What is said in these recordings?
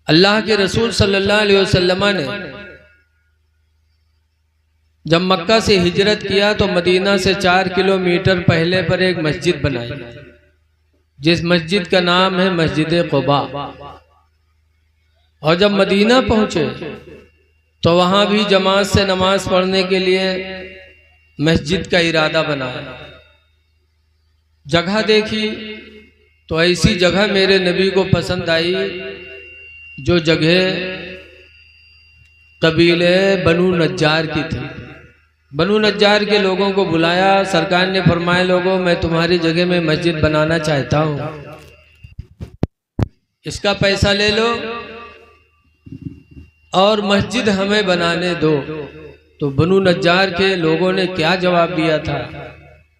अल्लाह के रसूल सल्लल्लाहु अलैहि वसल्लम ने जब मक्का से हिजरत किया तो मदीना से 4 किलोमीटर पहले पर एक मस्जिद बनाई, जिस मस्जिद का नाम है मस्जिद क़ुबा। और जब मदीना पहुंचे तो वहां भी जमात से नमाज पढ़ने के लिए मस्जिद का इरादा बनाया। जगह देखी तो ऐसी जगह मेरे नबी को पसंद आई जो जगह कबीले बनु नज्जार की थी। बनु नज्जार के लोगों को बुलाया। सरकार ने फरमाया, लोगों मैं तुम्हारी जगह में मस्जिद बनाना चाहता हूँ, इसका पैसा ले लो और मस्जिद हमें बनाने दो। तो बनु नज्जार के लोगों ने क्या जवाब दिया था,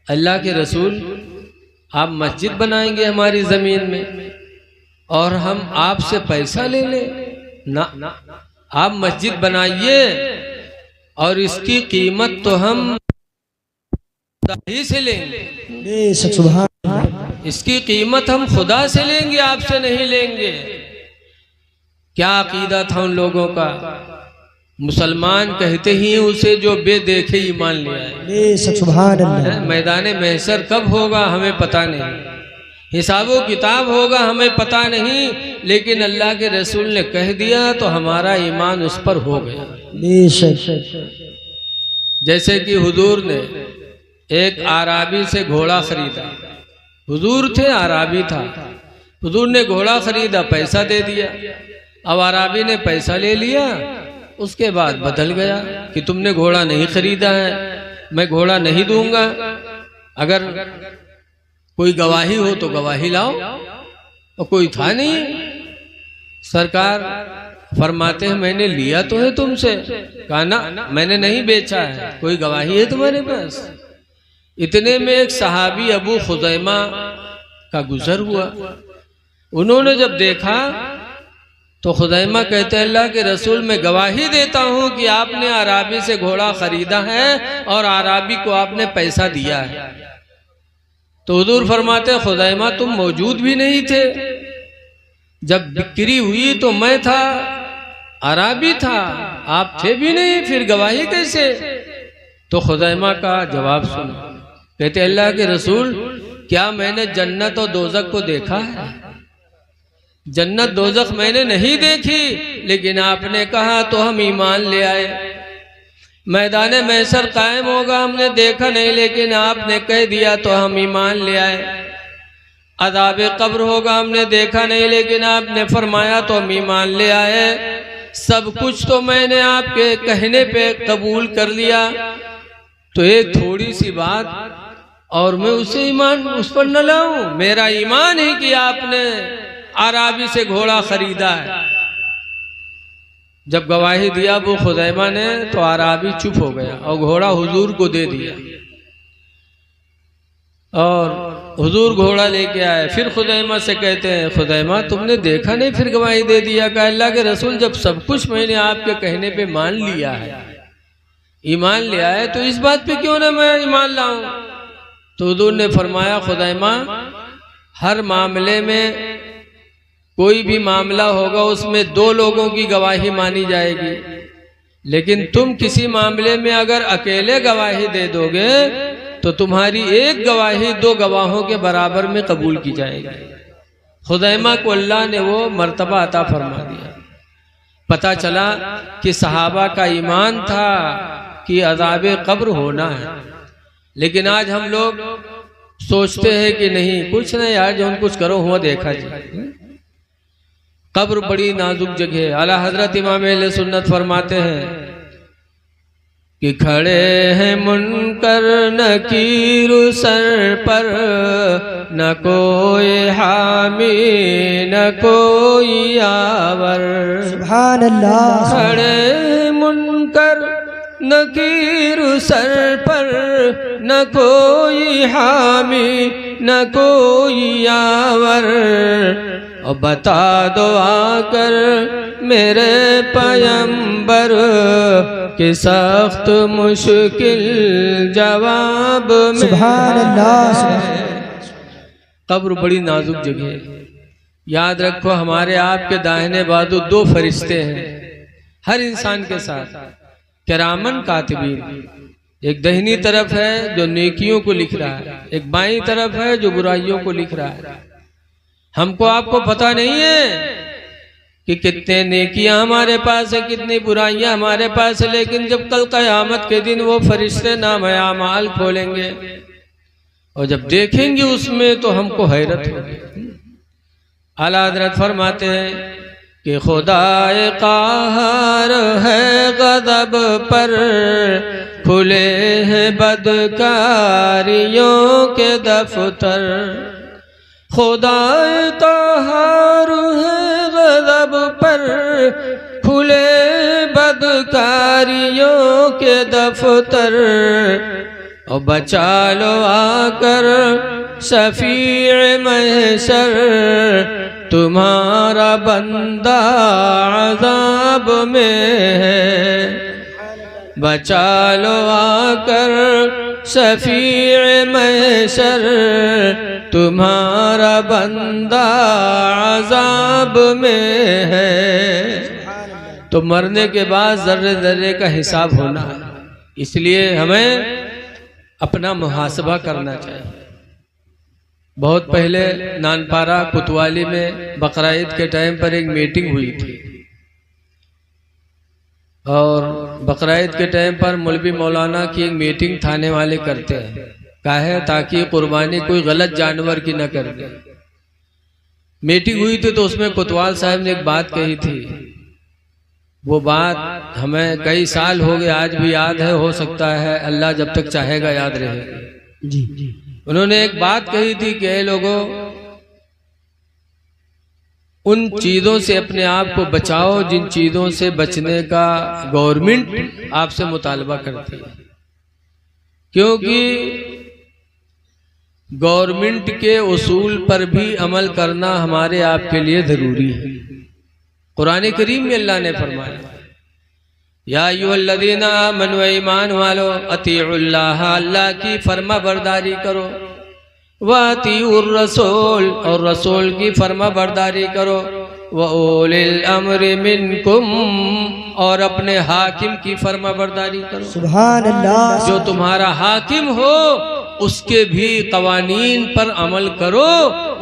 अल्लाह के रसूल आप मस्जिद बनाएंगे हमारी जमीन में और हम आपसे पैसा ले ले? ना, आप मस्जिद बनाइए और इसकी कीमत तो हम खुदा ही से लेंगे। इसकी कीमत हम खुदा से लेंगे, आपसे नहीं लेंगे। क्या अकीदा था उन लोगों का। मुसलमान कहते ही उसे जो बेदेखे ईमान ले आए। मैदान महशर कब होगा हमें पता नहीं, हिसाबो किताब होगा हमें पता नहीं, लेकिन अल्लाह के रसूल ने कह दिया तो हमारा ईमान उस पर हो गया। जैसे कि हुजूर ने एक आराबी से घोड़ा खरीदा। हुजूर थे, आराबी था। हुजूर ने घोड़ा खरीदा, पैसा दे दिया। अब आराबी ने पैसा ले लिया, उसके बाद बदल गया कि तुमने घोड़ा नहीं खरीदा है, मैं घोड़ा नहीं दूंगा। अगर कोई गवाही हो तो गवाही लाओ। और कोई था नहीं। सरकार फरमाते हैं मैंने लिया तो है तुमसे। कहा ना, मैंने नहीं बेचा है, कोई गवाही है तुम्हारे पास? इतने में एक सहाबी अबू खुज़ैमा का गुजर हुआ। उन्होंने जब देखा तो खुज़ैमा कहते हैं, अल्लाह के रसूल मैं गवाही देता हूं कि आपने आराबी से घोड़ा खरीदा है और आराबी को आपने पैसा दिया है। तो हुजूर फरमाते, खुज़ैमा तुम मौजूद भी नहीं थे, जब बिक्री हुई तो मैं था, आराबी था, आप थे भी नहीं, फिर गवाही कैसे? तो खुज़ैमा का जवाब सुनो। कहते अल्लाह के रसूल क्या मैंने जन्नत और दोज़ख को देखा है? जन्नत दोज़ख मैंने नहीं देखी, लेकिन आपने कहा तो हम ईमान ले आए। मैदान महशर कायम होगा हमने देखा नहीं, लेकिन आपने कह दिया तो हम ईमान ले आए। अज़ाब कब्र होगा हमने देखा नहीं, लेकिन आपने फरमाया तो हम ईमान ले आए। सब कुछ तो मैंने आपके कहने पे कबूल कर लिया, तो एक थोड़ी सी बात और मैं उसे ईमान उस पर न लाऊं? मेरा ईमान है कि आपने आराबी से घोड़ा खरीदा है। जब गवाही दिया अबू खुज़ैमा ने तो आराबी चुप हो गया और घोड़ा हुजूर को दे दिया। और हुजूर घोड़ा लेके आए। फिर खुज़ैमा से कहते हैं, खुज़ैमा तुमने देखा नहीं फिर गवाही दे दिया? कहा अल्लाह के रसूल जब सब कुछ मैंने आपके कहने पे मान लिया है, ईमान ले आए, तो इस बात पे क्यों ना मैं ईमान लाऊं? तो हुजूर ने फरमाया, खुज़ैमा हर मामले में कोई भी मामला होगा उसमें 2 लोगों की गवाही मानी जाएगी, लेकिन तुम किसी मामले में अगर अकेले गवाही दे दोगे तो तुम्हारी एक गवाही 2 गवाहों के बराबर में कबूल की जाएगी। खुज़ैमा को अल्लाह ने वो मर्तबा अता फरमा दिया। पता चला कि सहाबा का ईमान था कि अज़ाब कब्र होना है। लेकिन आज हम लोग सोचते हैं कि नहीं, कुछ नहीं यार, जो कुछ करो हुआ देखा जी। कब्र बड़ी नाजुक जगह है। आला हजरत इमाम अहले सुन्नत फरमाते हैं कि खड़े हैं मुनकर नकीर सर पर, न कोई हामी न कोई आवर। सुभान अल्लाह। खड़े मुनकर नकीर सर पर, न कोई हामी न कोई आवर। और बता दो आकर मेरे पैगंबर कि सख्त मुश्किल जवाब में। सुभान अल्लाह। कब्र बड़ी नाजुक जगह है। याद रखो हमारे आपके दाहिने बाजू दो फरिश्ते हैं हर इंसान के साथ, किरामन कातिबीन। एक दाहिनी तरफ है जो नेकियों को लिख रहा है, एक बाईं तरफ है जो बुराइयों को लिख रहा है। हमको आपको पता नहीं है कि कितने नेकियां हमारे पास है, कितनी बुराइयां हमारे पास है, लेकिन जब कल क़यामत के दिन वो फरिश्ते नाम आमाल खोलेंगे और जब देखेंगे उसमें तो हमको हैरत होगी। आला हज़रत फरमाते हैं कि खुदाए क़ाहर है गज़ब पर, खुले हैं बदकारियों के दफ्तर। खुदाए क़ाहर है गज़ब पर, खुले बदकारियों के दफ्तर। और बचा लो आकर शफीए महशर, तुम्हारा बंदा अज़ाब में है। बचा लो आकर शफीए महशर, तुम्हारा बंदा अज़ाब में है। तो मरने के बाद जर्रे जर्रे का हिसाब होना है, इसलिए हमें अपना मुहासबा करना चाहिए। बहुत पहले नानपारा कुतवाली में बकरा-ईद के टाइम पर एक मीटिंग हुई थी और बकरा-ईद के टाइम पर मौलवी मौलाना की एक मीटिंग थाने वाले करते हैं, काहे ताकि कुर्बानी कोई गलत जानवर की न कर दे। मीटिंग हुई थी तो उसमें कोतवाल साहब ने एक बात कही थी, वो बात हमें कई साल हो गए आज भी याद है, हो सकता है अल्लाह जब तक चाहेगा याद रहेगा जी। उन्होंने एक बात कही थी कि लोगों, उन चीज़ों से अपने आप को बचाओ जिन चीज़ों से बचने का गवर्नमेंट आपसे मुतालबा करती है, क्योंकि गवर्नमेंट के उसूल पर भी अमल करना हमारे आपके लिए ज़रूरी है। कुरान करीम में अल्लाह ने फरमाया, या अय्युहल्लज़ीना आमनू, ईमान वालो, अतीउल्लाह, अल्लाह की फर्मा बरदारी करो, व अतीउर रसूल, और रसूल की फर्मा बरदारी करो, व उलिल अम्रि मिनकुम, और अपने हाकिम की फर्मा बरदारी करो। सुभान अल्लाह। जो तुम्हारा हाकिम हो उसके भी कवानीन पर अमल करो,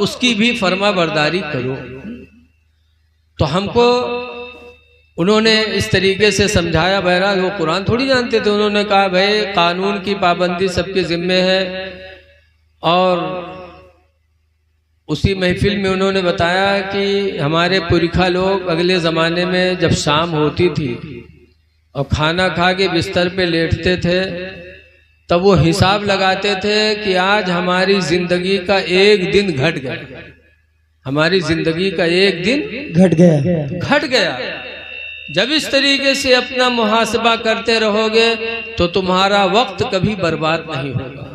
उसकी भी फर्मा बरदारी करो। तो हमको उन्होंने इस तरीके से समझाया, बहरहाल वो कुरान थोड़ी जानते थे। उन्होंने कहा भाई कानून की पाबंदी सबके जिम्मे है, और उसी महफिल में उन्होंने बताया कि हमारे पुरखा लोग अगले ज़माने में जब शाम होती थी और खाना खा के बिस्तर पे लेटते थे, तब वो हिसाब लगाते थे कि आज हमारी ज़िंदगी का एक दिन घट गया, हमारी ज़िंदगी का एक दिन घट गया। जब इस तरीके से अपना मुहासबा करते रहोगे तो तुम्हारा वक्त कभी बर्बाद नहीं होगा।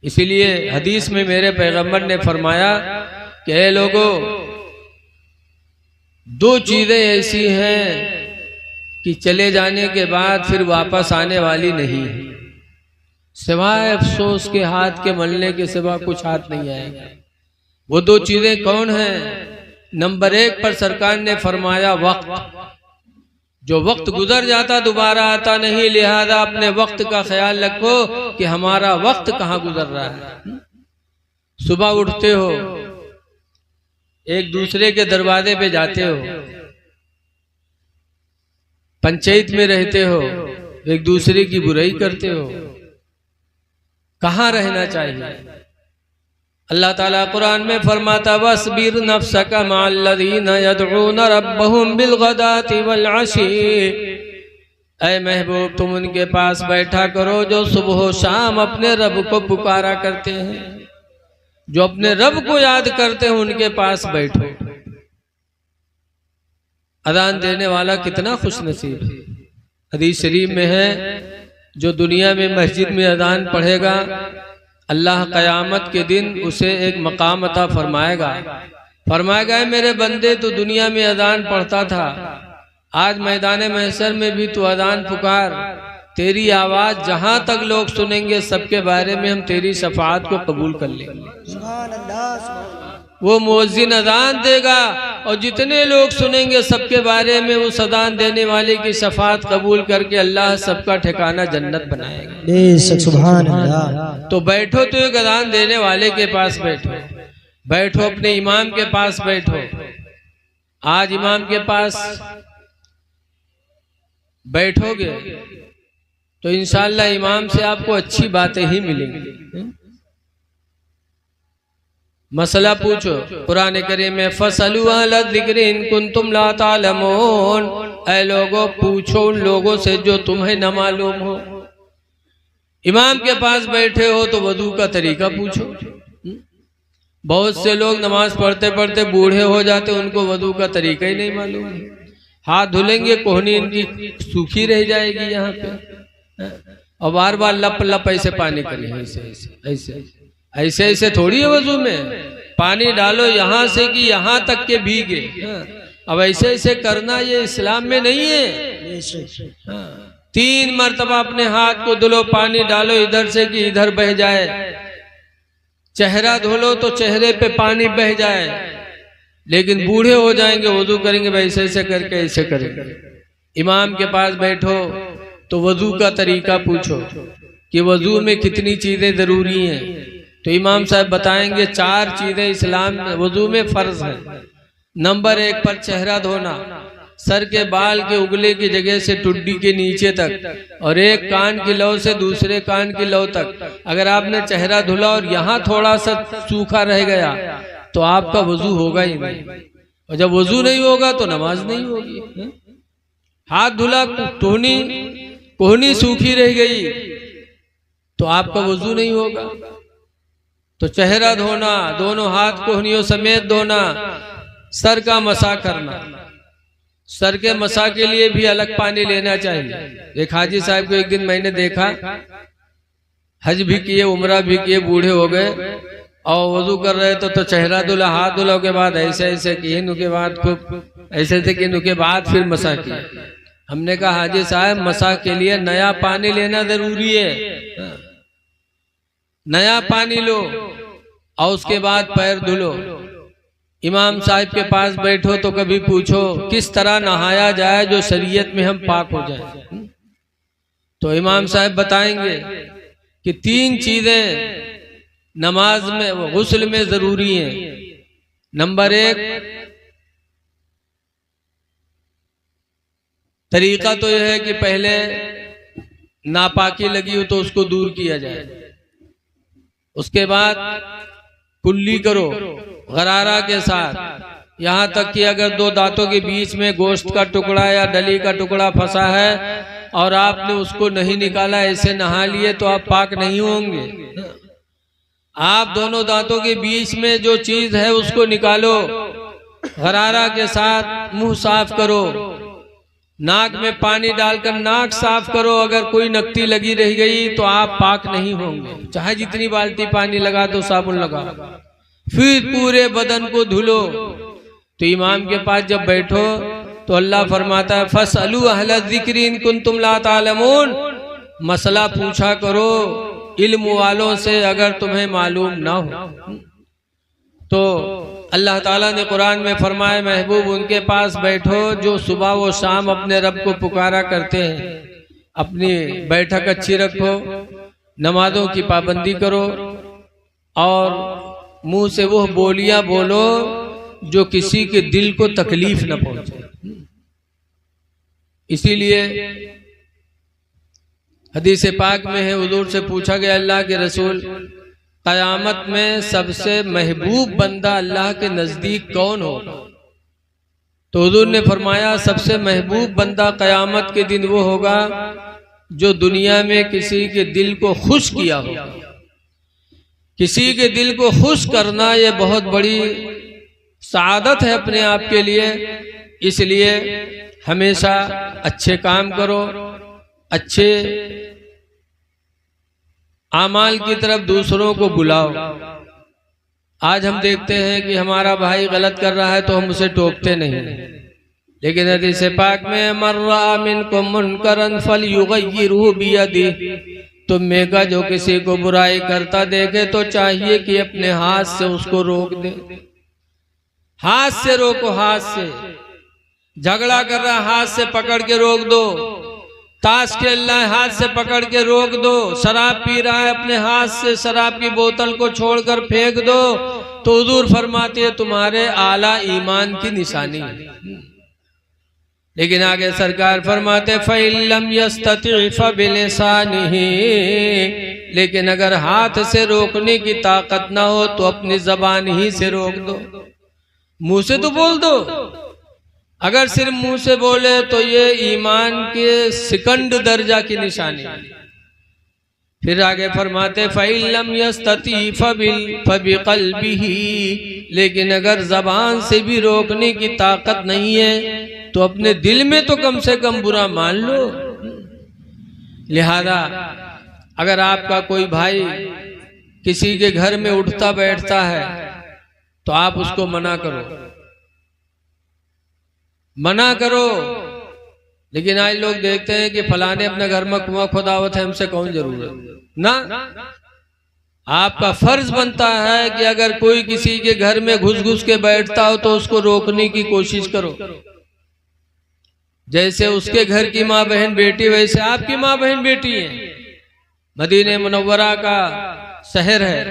इसीलिए हदीस में मेरे पैगंबर ने फरमाया कि ऐ लोगों, दो चीज़ें ऐसी हैं कि चले जाने के बाद फिर वापस आने वाली नहीं है, सिवाय अफसोस के हाथ के मलने के सिवा कुछ हाथ नहीं आएगा। वो दो चीज़ें कौन हैं? नंबर 1 पर सरकार ने फरमाया वक्त। जो वक्त गुजर जाता दोबारा आता नहीं, लिहाजा अपने वक्त का ख्याल रखो कि हमारा वक्त कहाँ गुजर रहा है। सुबह उठते हो, एक दूसरे के दरवाजे पे जाते हो, पंचायत में रहते हो, एक दूसरे की बुराई करते हो, कहाँ रहना चाहिए? अल्लाह ताला कुरान में फरमाता, वस्बिर नफ्सका मअल्लज़ीना यदऊना रब्बहुम बिलगदाति वल अशी। ऐ महबूब, तुम उनके पास बैठा करो जो सुबह शाम अपने रब को पुकारा करते हैं, जो अपने रब को याद करते हैं, उनके पास बैठो। अजान देने वाला कितना खुशनसीब है। हदीस शरीफ में है, जो दुनिया में मस्जिद में अजान पढ़ेगा, अल्लाह क़यामत के दिन उसे एक मकाम अता फरमाएगा मेरे बंदे, तो दुनिया में अजान पढ़ता था, आज मैदान महशर में भी तू अजान पुकार, तेरी आवाज़ जहाँ तक लोग सुनेंगे सबके बारे में हम तेरी शफाअत को कबूल कर लेंगे। वो मुअज्जिन अजान देगा और जितने लोग सुनेंगे सबके बारे में उस अजान देने वाले की शफाअत कबूल करके अल्लाह सबका ठिकाना जन्नत बनाएगा। सुभान अल्लाह। तो बैठो तो एक अजान देने वाले के पास बैठो, बैठो अपने इमाम के पास बैठो। आज इमाम के पास बैठोगे तो इंशाअल्लाह इमाम से आपको अच्छी बातें ही मिलेंगी। मसला पूछो, कुरान करीम में फसलू अहला ज़िक्र इन कुंतुम ला तालमून, ऐ लोगों पूछो उन लोगों से जो तुम्हें न मालूम हो। इमाम के पास बैठे हो तो वजू का तरीका पूछो। बहुत से लोग नमाज पढ़ते पढ़ते बूढ़े हो जाते, उनको वजू का तरीका ही नहीं मालूम। हाथ धुलेंगे कोहनी इनकी सूखी रह जाएगी यहाँ पे, और बार बार लप लप ऐसे पानी करें, ऐसे ऐसे ऐसे ऐसे ऐसे थोड़ी है वजू में। पानी डालो यहाँ से कि यहाँ तक के भीगे। अब ऐसे ऐसे करना ये इस्लाम में नहीं है। 3 मरतबा अपने हाथ को धुलो, पानी डालो इधर से कि इधर बह जाए। चेहरा धुलो तो चेहरे पे पानी बह जाए। लेकिन बूढ़े हो जाएंगे वजू करेंगे वैसे ऐसे करके ऐसे करेंगे। इमाम के पास बैठो तो वजू का तरीका पूछो कि वजू में कितनी चीजें जरूरी हैं। तो इमाम साहब बताएंगे 4 चीजें इस्लाम में वजू में फर्ज है। नंबर 1 पर चेहरा धोना, सर के बाल के उगले की जगह से टुड्डी के नीचे तक, और एक कान की लौ से दूसरे कान की लौ तक। अगर आपने चेहरा धुला और यहाँ थोड़ा सा सूखा रह गया तो आपका वजू होगा ही नहीं, और जब वजू नहीं होगा तो नमाज नहीं होगी। हाथ धुला कोहनी सूखी रह गई तो आपका वजू नहीं होगा। तो चेहरा धोना, दोनों हाथ कोहनियों समेत धोना, सर का मसा करना। सर के मसा के लिए भी अलग पानी लेना चाहिए। एक हाजी साहब को एक दिन मैंने देखा, हज भी किए उम्रा भी किए, बूढ़े हो गए और वजू कर रहे तो चेहरा धुला, हाथ धुला के बाद ऐसे ऐसे किए, के बाद खूब ऐसे ऐसे किए, के बाद फिर मसा किया। हमने कहा हाजी साहब मसा के लिए नया पानी लेना जरूरी है। नया पानी लो और उसके बाद पैर धुलो। इमाम साहब के पास बैठो तो कभी पूछो किस तरह नहाया जाए जो शरीयत में हम पाक हो जाए। तो इमाम साहब बताएंगे कि 3 चीजें नमाज में गुस्ल में जरूरी हैं। नंबर 1 तरीका तो यह है कि पहले नापाकी लगी हो तो उसको दूर किया जाए। उसके बाद कुल्ली करो गरारा के साथ, यहाँ तक कि अगर 2 दांतों के बीच में गोश्त का टुकड़ा या डली का टुकड़ा फंसा है और आपने उसको नहीं निकाला, ऐसे नहा लिए तो आप पाक नहीं होंगे। आप दोनों दांतों के बीच में जो चीज है उसको निकालो, गरारा के साथ मुंह साफ करो, नाक में पानी डालकर नाक साफ करो। अगर कोई नकती लगी रह गई तो आप पाक नहीं होंगे, चाहे जितनी बाल्टी पानी लगा दो, साबुन लगा। फिर पूरे बदन को धुलो। तो इमाम के पास जब बैठो तो अल्लाह फरमाता है फसलू अहला ज़िक्र इन कुंतुम ला तालमून, मसला पूछा करो इल्म वालों से अगर तुम्हें मालूम ना हो। तो अल्लाह ताला ने कुरान में फरमाया महबूब उनके पास बैठो जो सुबह व शाम अपने रब को पुकारा करते हैं। अपनी बैठक अच्छी रखो, नमाजों की पाबंदी करो और मुंह से वो बोलियां बोलो जो किसी के दिल को तकलीफ न पहुंचे। इसीलिए हदीस पाक में है, हुजूर से पूछा गया अल्लाह के रसूल क़यामत में सबसे महबूब बंदा अल्लाह के नजदीक कौन होगा? तो हुजूर ने फरमाया सबसे महबूब बंदा क़यामत के दिन वो होगा जो दुनिया में किसी के दिल को खुश किया होगा। किसी के दिल को खुश करना ये बहुत बड़ी सादत है अपने आप के लिए। इसलिए हमेशा अच्छे काम करो, अच्छे आमाल की तरफ दूसरों को बुलाओ। आज हम देखते हैं कि हमारा भाई गलत कर रहा है तो हम उसे टोकते नहीं, लेकिन हदीस पाक में मर्रा मिनकुम मुनकरन फलयुगय्यिरहु बियदिही, तुम में का जो किसी को बुराई करता देखे तो चाहिए कि अपने हाथ से उसको रोक दे। हाथ से रोको, हाथ से। झगड़ा कर रहा है, हाथ से पकड़ के रोक दो। ताश खेल रहा है, हाथ से पकड़ के रोक दो। शराब पी रहा है, अपने हाथ से शराब की बोतल को छोड़कर फेंक दो। तो हुजूर फरमाते हैं तुम्हारे आला ईमान की निशानी है। लेकिन आगे सरकार फरमाते फ़इल्लम यस्तति फ़बिलिसानिही, लेकिन अगर हाथ से रोकने की ताकत ना हो तो अपनी जबान ही से रोक दो। मुंह से तो बोल दो, अगर सिर्फ मुंह से बोले तो ये ईमान के सेकंड दर्जा की निशानी। फिर आगे फरमाते फ़इल्लम यस्तति फ़बिक़ल्बिही, लेकिन अगर जबान से भी रोकने की ताकत नहीं है तो अपने दिल में तो कम से कम बुरा मान लो। लिहाजा अगर आपका कोई भाई किसी के घर में उठता बैठता है तो आप उसको मना करो, मना करो। लेकिन आज लोग देखते हैं कि फलाने अपने घर में कुआं खुदावत है, हमसे कौन जरूरत ना। आपका फर्ज बनता है कि अगर कोई किसी के घर में घुस घुस के बैठता हो तो उसको रोकने की कोशिश करो। जैसे उसके घर की माँ बहन बेटी वैसे आपकी माँ बहन बेटी है। मदीने मुनव्वरा का शहर है।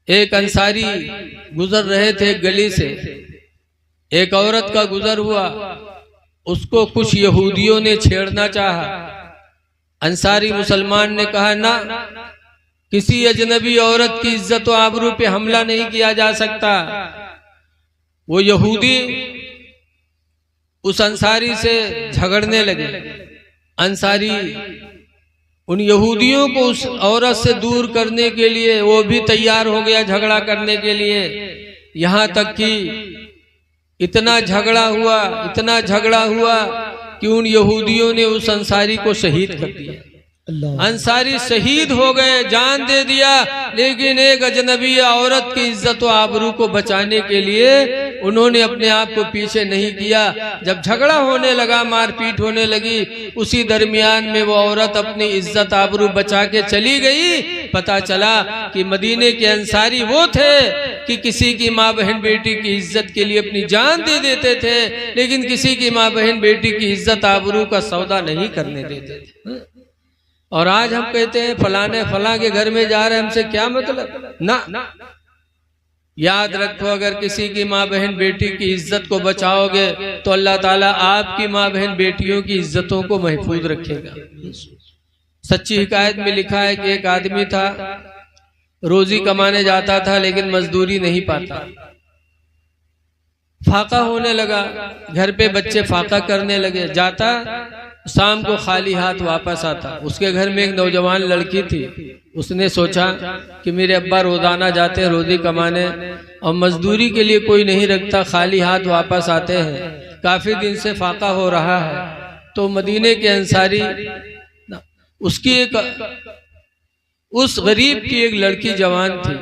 एक अंसारी गुजर रहे थे गली से, एक औरत का गुजर हुआ, उसको कुछ यहूदियों ने छेड़ना चाहा। अंसारी मुसलमान ने कहा ना, किसी अजनबी औरत की इज्जत व आबरू पे हमला नहीं किया जा सकता। वो यहूदी उस अंसारी से झगड़ने लगे। अंसारी उन यहूदियों को उस औरत से दूर करने के लिए वो भी तैयार हो गया झगड़ा करने के लिए। यहाँ तक कि इतना झगड़ा हुआ कि उन यहूदियों ने उस अंसारी को शहीद कर दिया। अंसारी शहीद हो गए, जान दे दिया। लेकिन एक अजनबी औरत की इज्जत व आबरू को बचाने के लिए उन्होंने अपने आप को पीछे नहीं किया। जब झगड़ा होने लगा, मारपीट होने लगी, उसी दरमियान में वो औरत अपनी इज्जत आबरू बचा के चली गई। पता चला कि मदीने के अंसारी वो थे कि किसी की माँ बहन बेटी की इज्जत के लिए अपनी जान दे देते थे, लेकिन किसी की माँ बहन बेटी की इज्जत आबरू का सौदा नहीं करने देते थे। और आज हम कहते हैं फलाने फला के घर में जा रहे हैं, हमसे क्या मतलब ना। याद रखो, अगर किसी की माँ बहन बेटी की इज्जत को बचाओगे तो अल्लाह ताला आपकी माँ बहन बेटियों की इज्जतों को महफूज रखेगा। सच्ची हिकायत में लिखा है कि एक आदमी था, रोजी कमाने जाता था लेकिन मजदूरी नहीं पाता। फाका होने लगा, घर पे बच्चे फाका करने लगे। जाता शाम को खाली हाथ वापस आता। उसके घर में एक नौजवान लड़की थी। उसने सोचा कि मेरे अब्बा रोजाना जाते हैं रोजी कमाने और मजदूरी के लिए कोई नहीं रखता, खाली हाथ वापस आते हैं, काफी दिन से फाका हो रहा है। तो मदीने के अंसारी उसकी उस गरीब की एक लड़की जवान थी।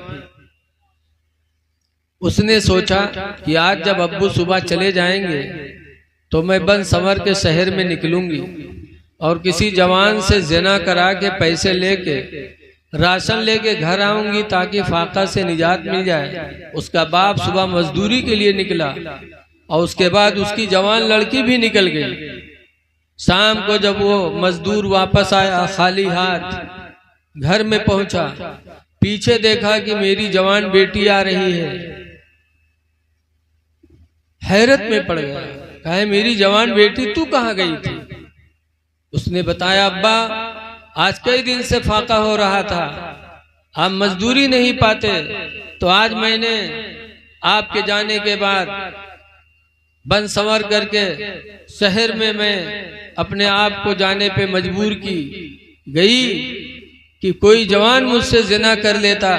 उसने सोचा कि आज जब अब्बू सुबह चले जाएंगे तो मैं बन संवर के शहर में निकलूंगी और किसी जवान से ज़िना करा के पैसे लेके राशन लेके घर आऊंगी ताकि फाका से निजात मिल जाए। उसका बाप सुबह मजदूरी के लिए निकला और उसके बाद उसकी जवान लड़की भी निकल गई। शाम को जब वो मजदूर वापस आया खाली हाथ, घर में पहुंचा, पीछे देखा कि मेरी जवान बेटी आ रही है। हैरत में पड़ गया, कहे मेरी जवान बेटी तू कहाँ गई थी? उसने बताया अब्बा आज कई दिन से फाका हो रहा था, आप मजदूरी नहीं पाते, तो आज मैंने आपके जाने के बाद बन संवर करके शहर में मैं अपने आप को जाने पे मजबूर की गई कि कोई जवान मुझसे जिना कर लेता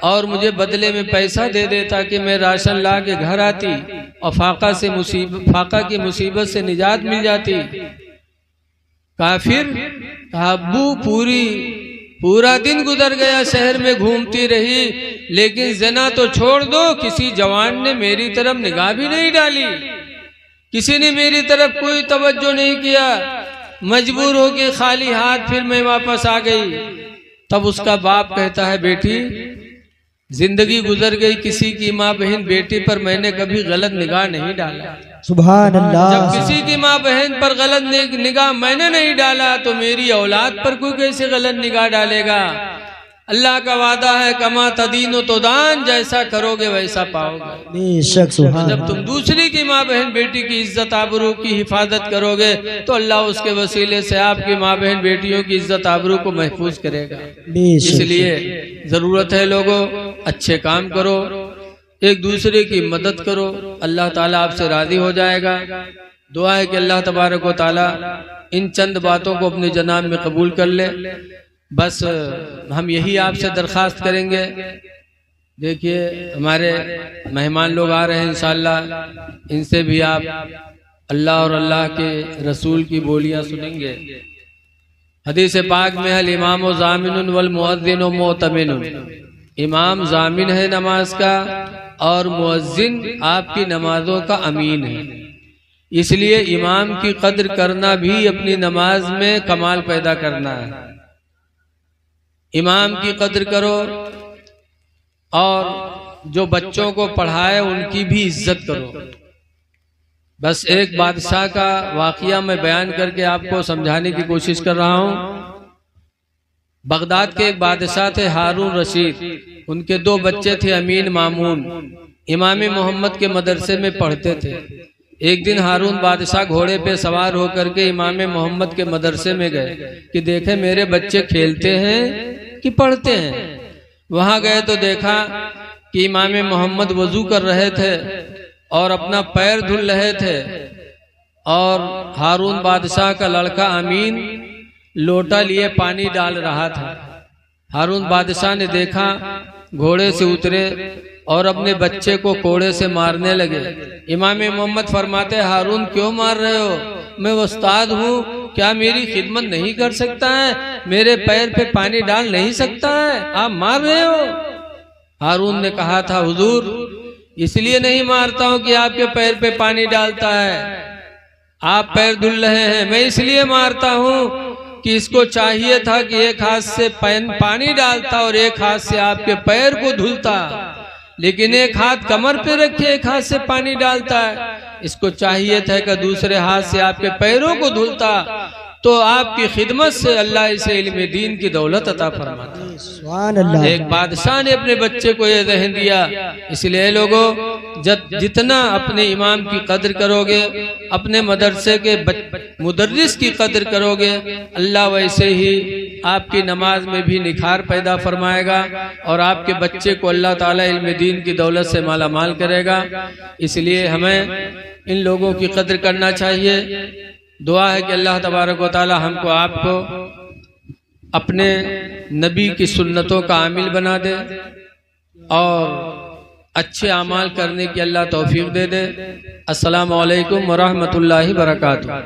और मुझे बदले में पैसा दे देता कि मैं राशन ला के घर आती और फाका की मुसीबत से निजात मिल जाती। काफिर अब्बू पूरा दिन गुजर गया, शहर में घूमती रही, लेकिन जना तो छोड़ दो, किसी जवान ने मेरी तरफ निगाह भी नहीं डाली, किसी ने मेरी तरफ कोई तवज्जो नहीं किया। मजबूर हो के खाली हाथ फिर मैं वापस आ गई। तब उसका बाप कहता है बेटी जिंदगी गुजर गई, किसी की माँ बहन बेटी पर मैंने कभी गलत निगाह नहीं डाला। सुभान अल्लाह। जब किसी की माँ बहन पर गलत निगाह मैंने नहीं डाला तो मेरी औलाद पर कोई कैसे गलत निगाह डालेगा। अल्लाह का वादा है, कमा तदीनो तो दान, जैसा करोगे वैसा पाओगे। बेशक सुभान। जब तुम दूसरी की माँ बहन बेटी की इज्जत आबरू की हिफाजत करोगे तो अल्लाह उसके वसीले से आपकी माँ बहन बेटियों की इज्जत आबरू को महफूज करेगा। इसलिए जरूरत है लोगों, अच्छे काम करो, एक दूसरे की मदद करो, अल्लाह ताला आपसे राजी हो जाएगा। दुआ है कि अल्लाह तबारक व ताला इन चंद बातों को अपने जनाब में कबूल कर ले। बस हम यही आपसे दरख्वास्त करेंगे। देखिए हमारे मेहमान लोग आ रहे हैं इंशाअल्लाह, इनसे भी आप अल्लाह और अल्लाह के रसूल की बोलियां सुनेंगे। हदीस पाक में है, इमाम ज़ामिनुन वल मुअज्जिन मुअतमिनुन, इमाम जामिन है नमाज का और मुअज्जिन आपकी नमाजों का अमीन है। इसलिए इमाम की कद्र करना भी अपनी नमाज में कमाल पैदा करना है। इमाम की कद्र करो और जो बच्चों को पढ़ाए उनकी भी इज्जत करो। बस एक बादशाह का वाकया मैं बयान करके आपको समझाने की कोशिश कर रहा हूँ। बगदाद के एक बादशाह थे हारून रशीद, उनके दो बच्चे थे अमीन मामून, इमाम मोहम्मद के मदरसे में पढ़ते थे। एक दिन हारून बादशाह घोड़े पे सवार होकर के इमाम मोहम्मद के मदरसे में गए कि देखे मेरे बच्चे खेलते हैं कि पढ़ते हैं। वहां गए तो देखा कि इमाम मोहम्मद वजू कर रहे थे और अपना पैर धुल रहे थे और हारून बादशाह का लड़का अमीन लोटा लिए पानी डाल रहा था। हारून बादशाह ने देखा, घोड़े से उतरे और अपने बच्चे को कोड़े से मारने लगे। इमाम मोहम्मद फरमाते, हारून क्यों मार रहे हो? मैं उस्ताद हूँ, क्या मेरी खिदमत नहीं कर सकता है? मेरे पैर पे पानी डाल नहीं सकता है, आप मार रहे हो? हारून ने कहा था, हुजूर इसलिए नहीं मारता हूँ कि आपके पैर पे पानी डालता है, आप पैर धुल रहे हैं। मैं इसलिए मारता हूँ कि इसको चाहिए था कि एक हाथ से पानी डालता और एक हाथ से आपके पैर को धुलता, लेकिन एक हाथ कमर पे रखे एक हाथ से पानी डालता है। इसको चाहिए था कि दूसरे हाथ से आपके पैरों को धुलता, तो आपकी खिदमत से अल्लाह इसे इल्म दीन की दौलत अता फरमाता। एक बादशाह ने अपने बच्चे को यह ज़हन दिया। इसलिए लोगों, जितना अपने इमाम की कदर करोगे, अपने मदरसे के मुदर्रिस की कदर करोगे, अल्लाह वैसे ही आपकी नमाज में भी निखार पैदा फरमाएगा और आपके बच्चे को अल्लाह ताला इल्म दीन की दौलत से माला माल करेगा। इसलिए हमें इन लोगों की कदर करना चाहिए। दुआ है कि अल्लाह तबारक व तआला हमको आपको अपने नबी की सुन्नतों का आमिल बना दे और अच्छे अमाल करने की अल्लाह तौफीक दे दे। अस्सलामु अलैकुम व रहमतुल्लाहि व बरकातुहू।